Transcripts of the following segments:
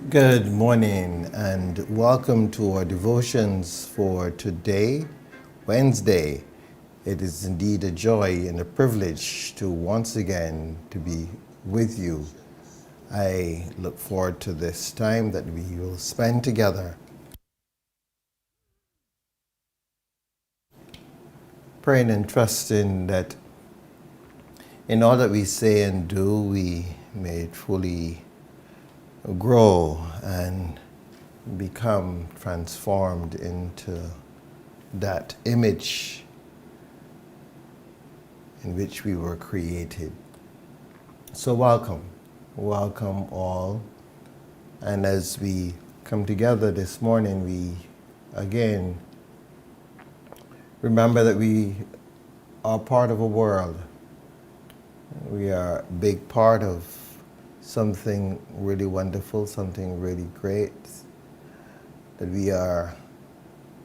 Good morning and welcome to our devotions for today, Wednesday. It is indeed a joy and a privilege to once again to be with you. I look forward to this time that we will spend together, praying and trusting that in all that we say and do, we may truly grow and become transformed into that image in which we were created. So welcome all. And as we come together this morning, we again remember that we are part of a world. We are a big part of something really wonderful, something really great, that we are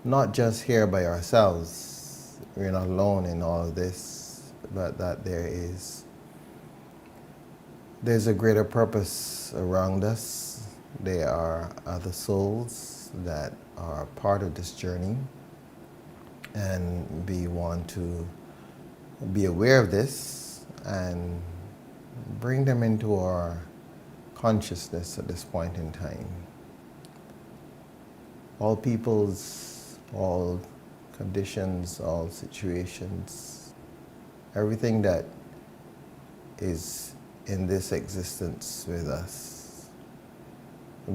not just here by ourselves. We're not alone in all of this, but that there's a greater purpose around us. There are other souls that are part of this journey, and we want to be aware of this and bring them into our consciousness at this point in time. All peoples, all conditions, all situations, everything that is in this existence with us,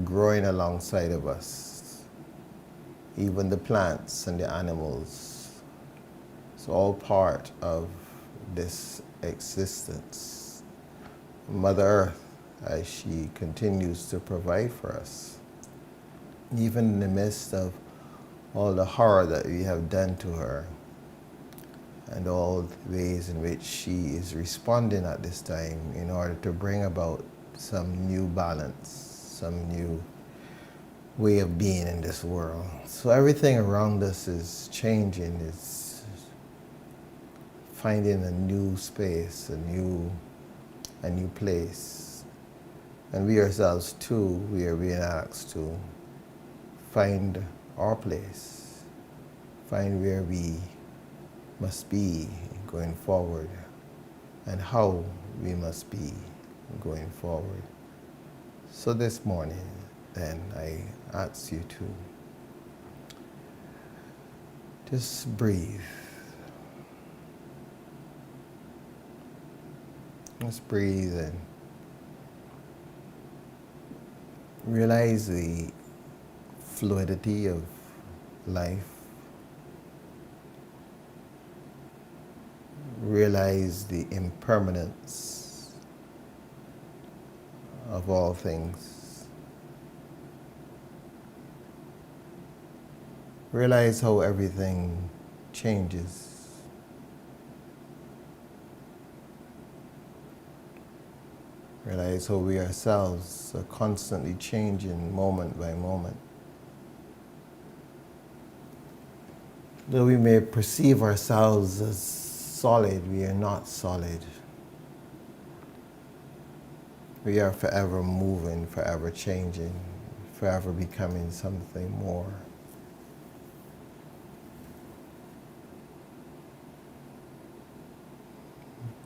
growing alongside of us, even the plants and the animals, it's all part of this existence. Mother Earth, as she continues to provide for us, even in the midst of all the horror that we have done to her, and all the ways in which she is responding at this time in order to bring about some new balance, some new way of being in this world. So everything around us is changing, it's finding a new space, a new place. And we ourselves too, we are being asked to find our place, find where we must be going forward and how we must be going forward. So this morning, then, I ask you to just breathe. Just breathe and realize the fluidity of life. Realize the impermanence of all things. Realize how everything changes. Realize how we ourselves are constantly changing moment by moment. Though we may perceive ourselves as solid, we are not solid. We are forever moving, forever changing, forever becoming something more.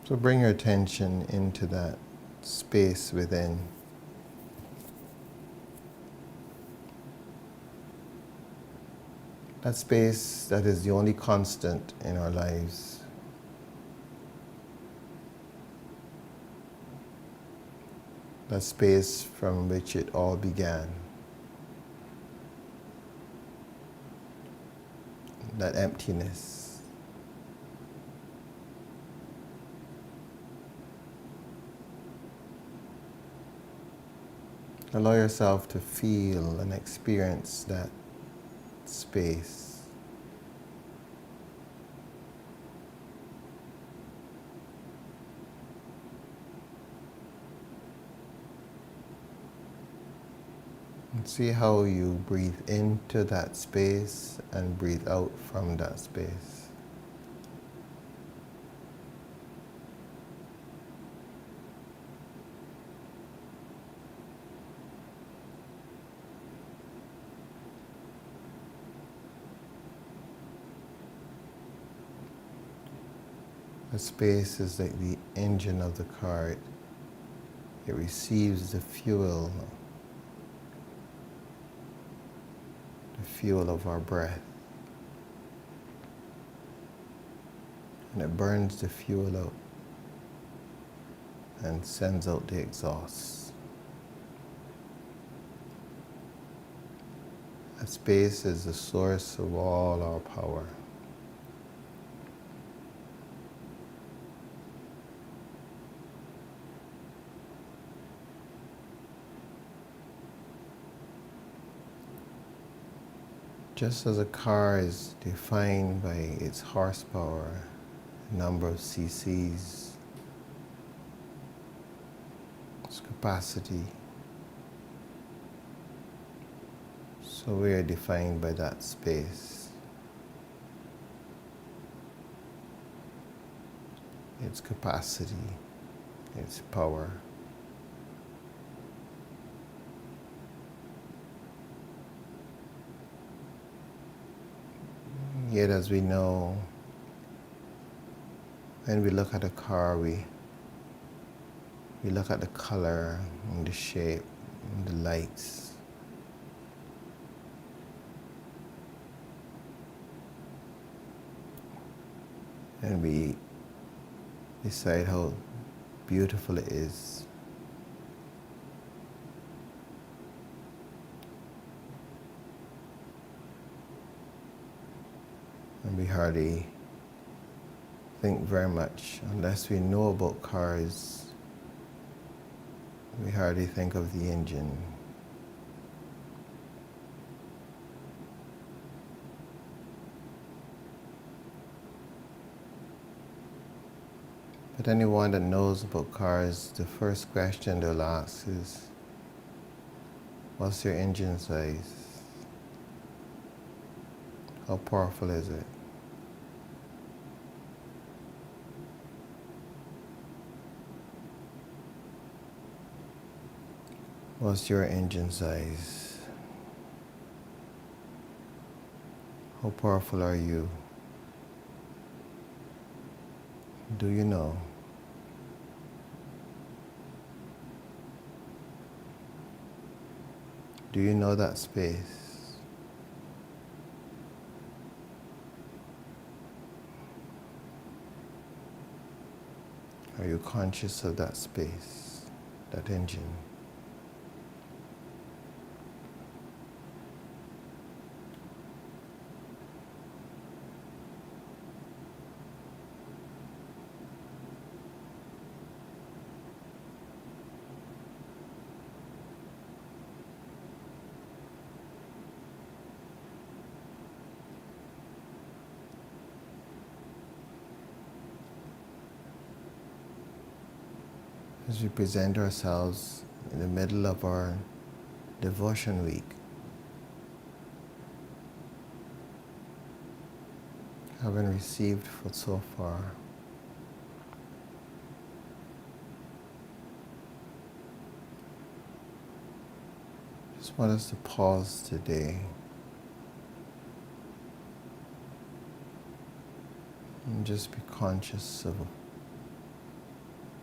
So bring your attention into that space within. That space that is the only constant in our lives. That space from which it all began. That emptiness. Allow yourself to feel and experience that space. And see how you breathe into that space and breathe out from that space. A space is like the engine of the car. It receives the fuel of our breath. And it burns the fuel out and sends out the exhaust. A space is the source of all our power. Just as a car is defined by its horsepower, number of cc's, its capacity, so we are defined by that space, its capacity, its power. Yet, as we know, when we look at a car, we look at the color and the shape and the lights. And we decide how beautiful it is. And we hardly think very much, unless we know about cars, we hardly think of the engine. But anyone that knows about cars, the first question they'll ask is, what's your engine size? How powerful is it? What's your engine size? How powerful are you? Do you know? Do you know that space? Are you conscious of that space, that engine? As we present ourselves in the middle of our devotion week, having received for so far, just want us to pause today and just be conscious of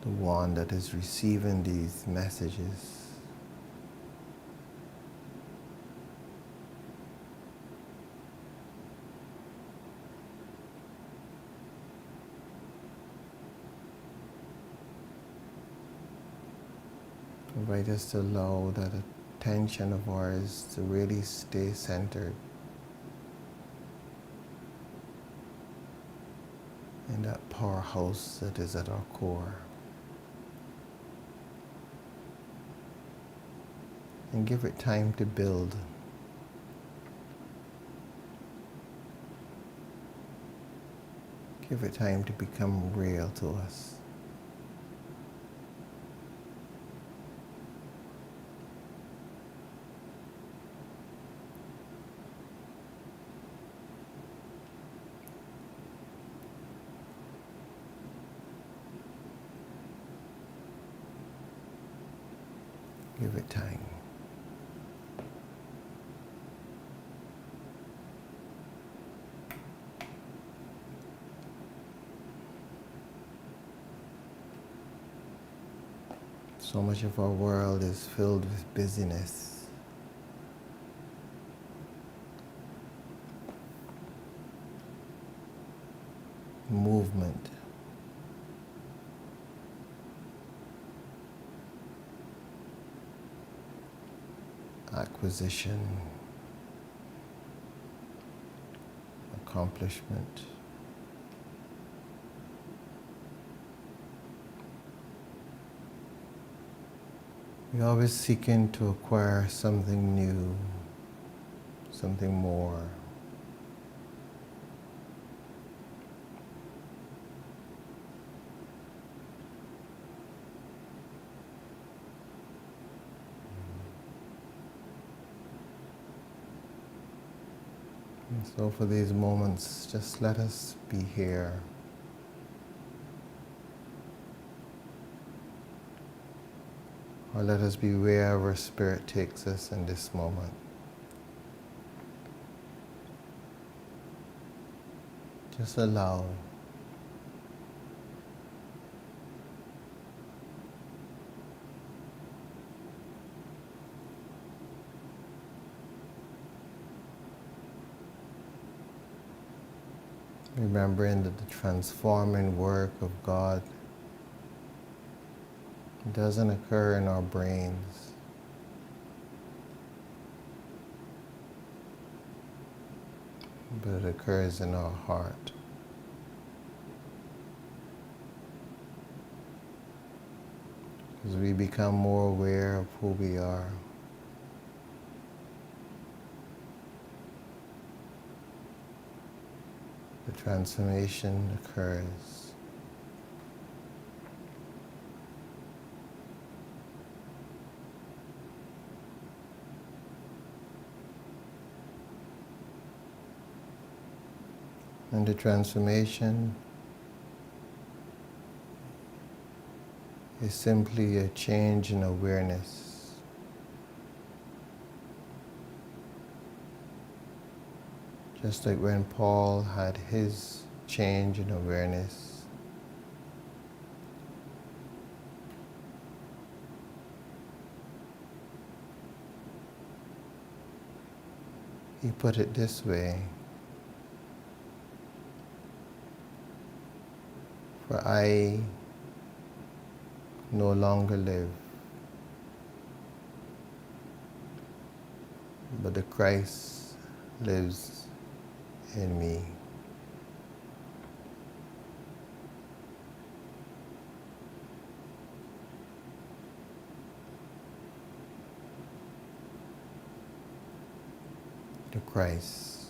the one that is receiving these messages. Invite us to allow that attention of ours to really stay centered in that powerhouse that is at our core. And give it time to build. Give it time to become real to us. Give it time. So much of our world is filled with busyness. Movement. Acquisition. Accomplishment. We're always seeking to acquire something new, something more. And so for these moments, just let us be here. Or let us be wherever Spirit takes us in this moment. Just allow. Remembering that the transforming work of God doesn't occur in our brains. But it occurs in our heart. As we become more aware of who we are, the transformation occurs. And the transformation is simply a change in awareness. Just like when Paul had his change in awareness, he put it this way: for I no longer live, but the Christ lives in me. The Christ,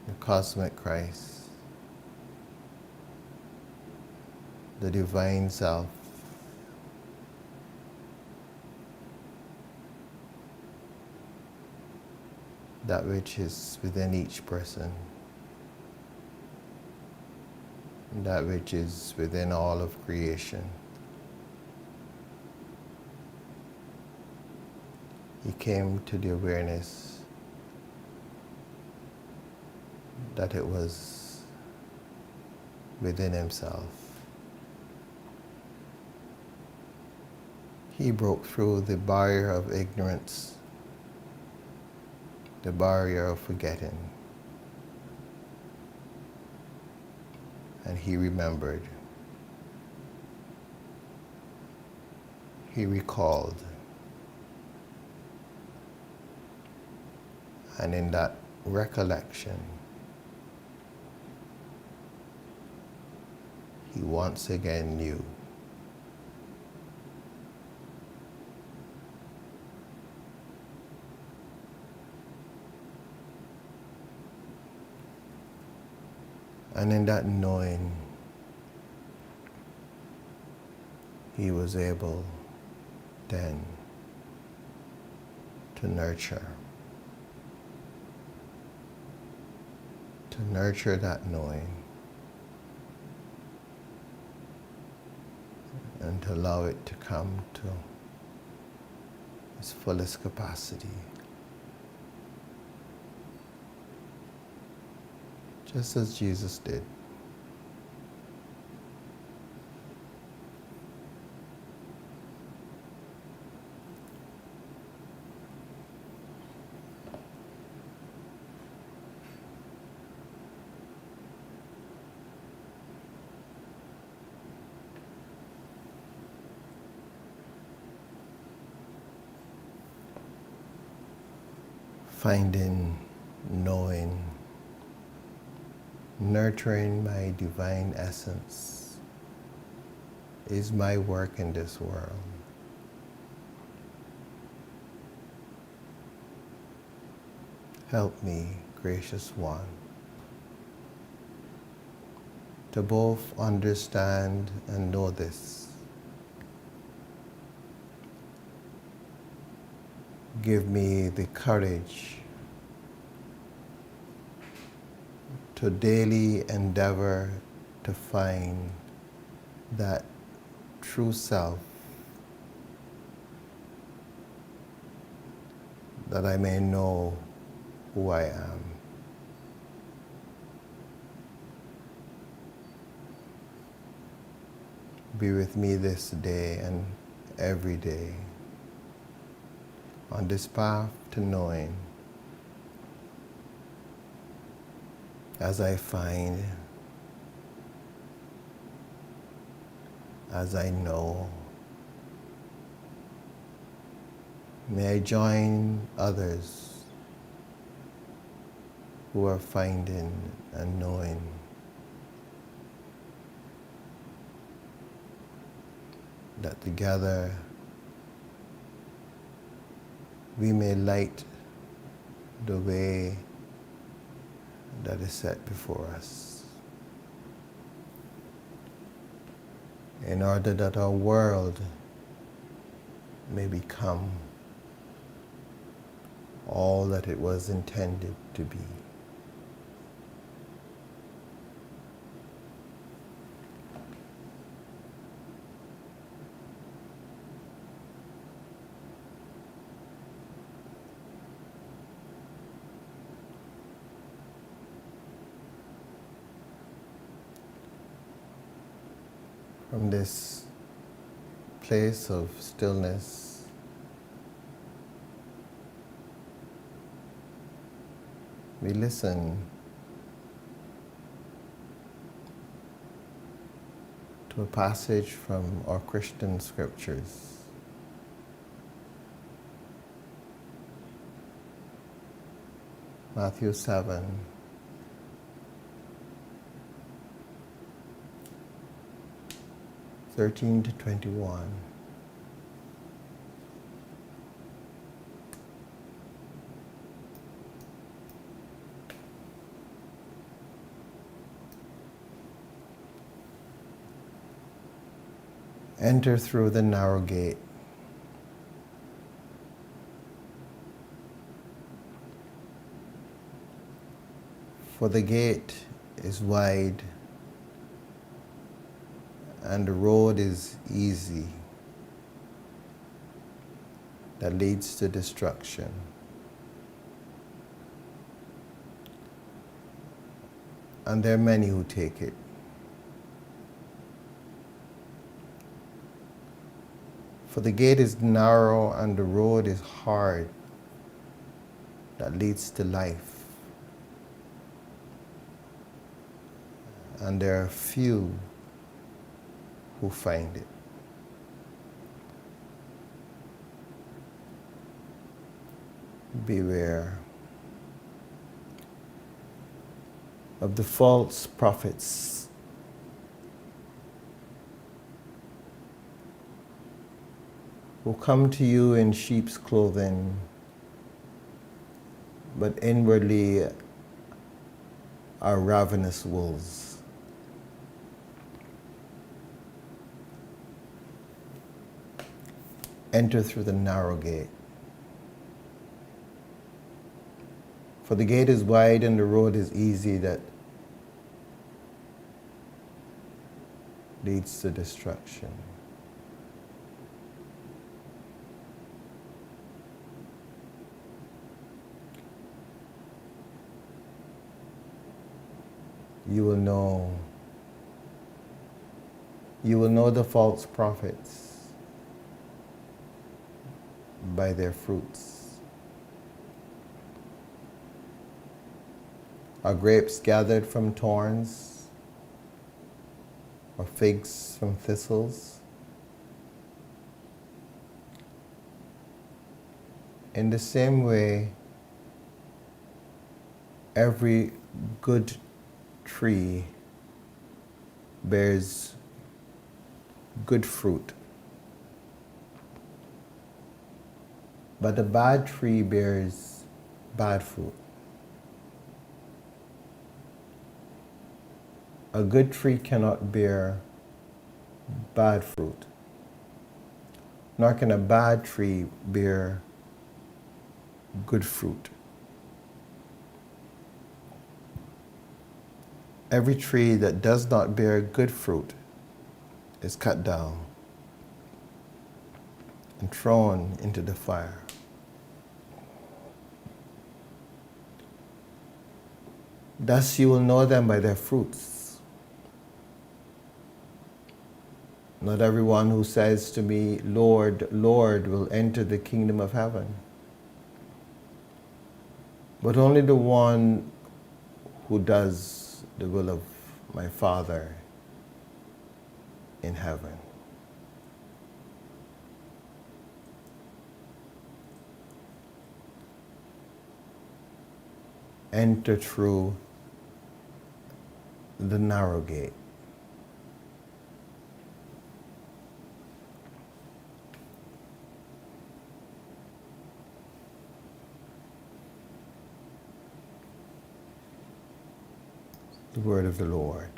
the cosmic Christ, the divine self, that which is within each person, that which is within all of creation. He came to the awareness that it was within himself. He broke through the barrier of ignorance, the barrier of forgetting, and he remembered. He recalled. And in that recollection, he once again knew. And in that knowing, he was able then to nurture that knowing and to allow it to come to its fullest capacity. Just as Jesus did. finding, knowing, nurturing my divine essence is my work in this world. Help me, gracious one, to both understand and know this. Give me the courage to daily endeavor to find that true self, that I may know who I am. Be with me this day and every day on this path to knowing, as I find, as I know. May I join others who are finding and knowing, that together we may light the way that is set before us, in order that our world may become all that it was intended to be. From this place of stillness, we listen to a passage from our Christian scriptures. Matthew 7, (13 to 21). Enter through the narrow gate. For the gate is wide and the road is easy that leads to destruction. And there are many who take it. For the gate is narrow and the road is hard that leads to life. And there are few who find it. Beware of the false prophets who come to you in sheep's clothing, but inwardly are ravenous wolves. Enter through the narrow gate. For the gate is wide and the road is easy that leads to destruction. You will know the false prophets by their fruits. Are grapes gathered from thorns, or figs from thistles? In the same way, every good tree bears good fruit, but a bad tree bears bad fruit. A good tree cannot bear bad fruit, nor can a bad tree bear good fruit. Every tree that does not bear good fruit is cut down and thrown into the fire. Thus you will know them by their fruits. Not everyone who says to me, Lord, Lord, will enter the kingdom of heaven, but only the one who does the will of my Father in heaven. Enter through the narrow gate. The word of the Lord.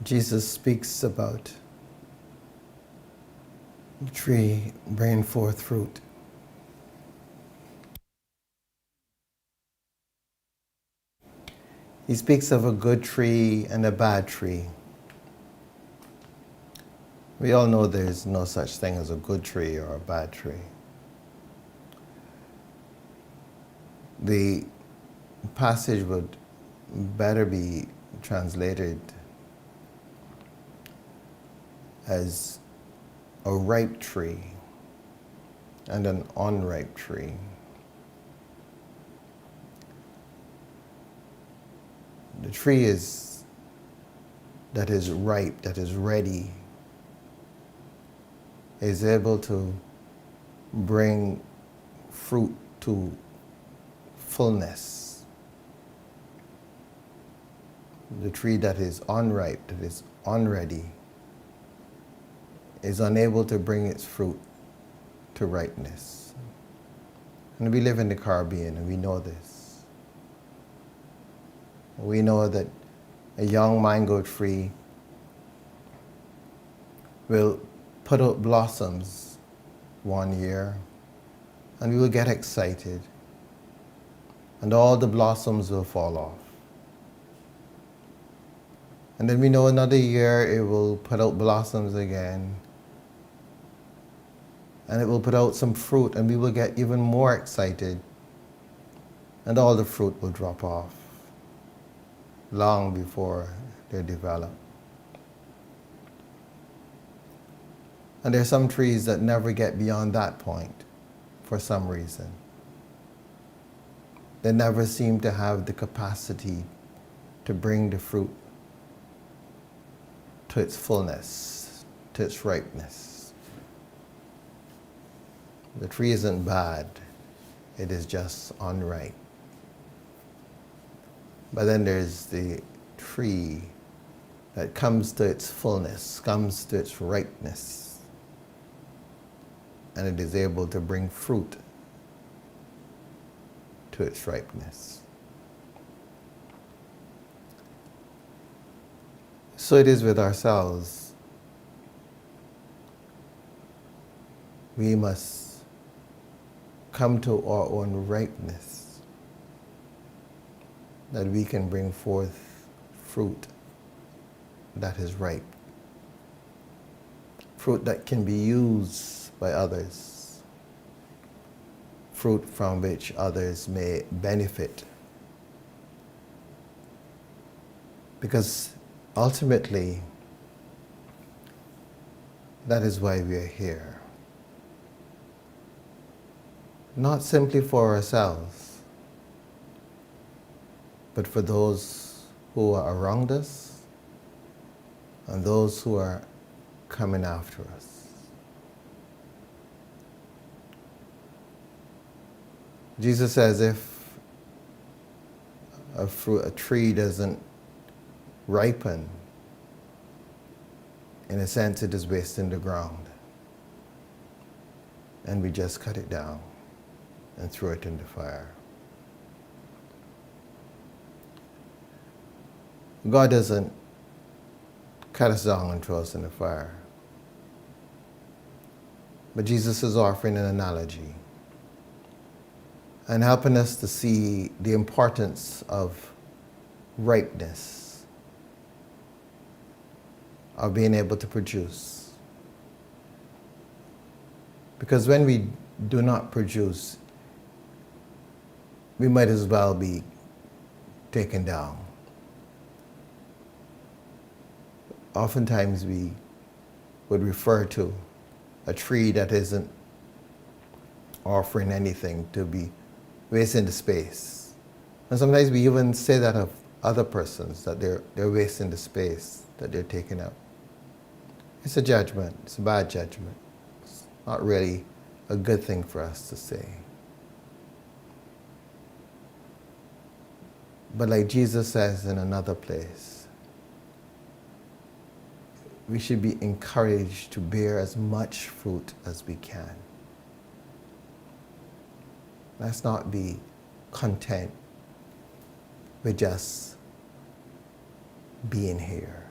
Jesus speaks about the tree bringing forth fruit. He speaks of a good tree and a bad tree. We all know there's no such thing as a good tree or a bad tree. The passage would better be translated as a ripe tree and an unripe tree. The tree that is ripe, that is ready, is able to bring fruit to fullness. The tree that is unripe, that is unready, is unable to bring its fruit to ripeness. And we live in the Caribbean and we know this. We know that a young mango tree will put out blossoms one year and we will get excited and all the blossoms will fall off. And then we know another year it will put out blossoms again and it will put out some fruit and we will get even more excited and all the fruit will drop off long before they develop. And there are some trees that never get beyond that point for some reason. They never seem to have the capacity to bring the fruit to its fullness, to its ripeness. The tree isn't bad, it is just unripe. But then there's the tree that comes to its fullness, comes to its ripeness, and it is able to bring fruit to its ripeness. So it is with ourselves. We must come to our own ripeness, that we can bring forth fruit that is ripe, fruit that can be used by others, fruit from which others may benefit. Because ultimately, that is why we are here. Not simply for ourselves, but for those who are around us and those who are coming after us. Jesus says if a tree doesn't ripen, in a sense it is wasting the ground. And we just cut it down and throw it in the fire. God doesn't cut us down and throw us in the fire. But Jesus is offering an analogy and helping us to see the importance of ripeness, of being able to produce. Because when we do not produce, we might as well be taken down. Oftentimes we would refer to a tree that isn't offering anything to be wasting the space. And sometimes we even say that of other persons, that they're wasting the space that they're taking up. It's a judgment. It's a bad judgment. It's not really a good thing for us to say. But like Jesus says in another place, we should be encouraged to bear as much fruit as we can. Let's not be content with just being here,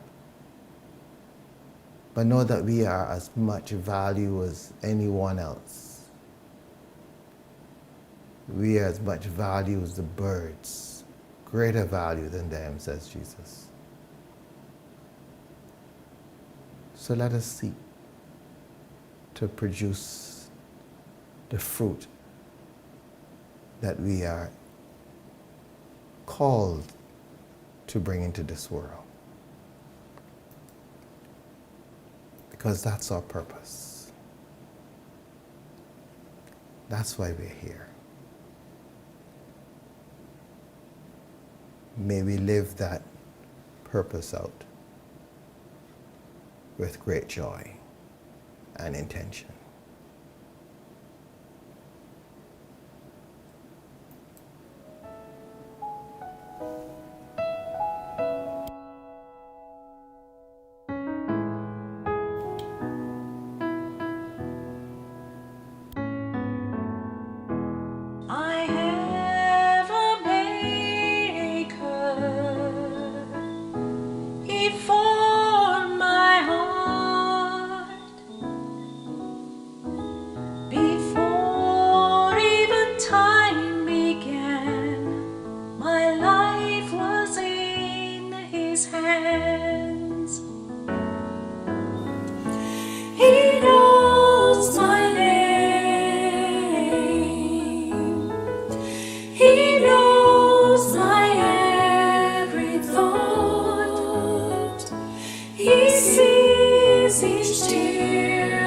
but know that we are as much value as anyone else. We are as much value as the birds, greater value than them, says Jesus. So let us seek to produce the fruit that we are called to bring into this world. Because that's our purpose. That's why we're here. May we live that purpose out with great joy and intention. I have a maker, he formed my heart before even time began. My life was in his hands. He knows my name. He knows my every thought. He sees each tear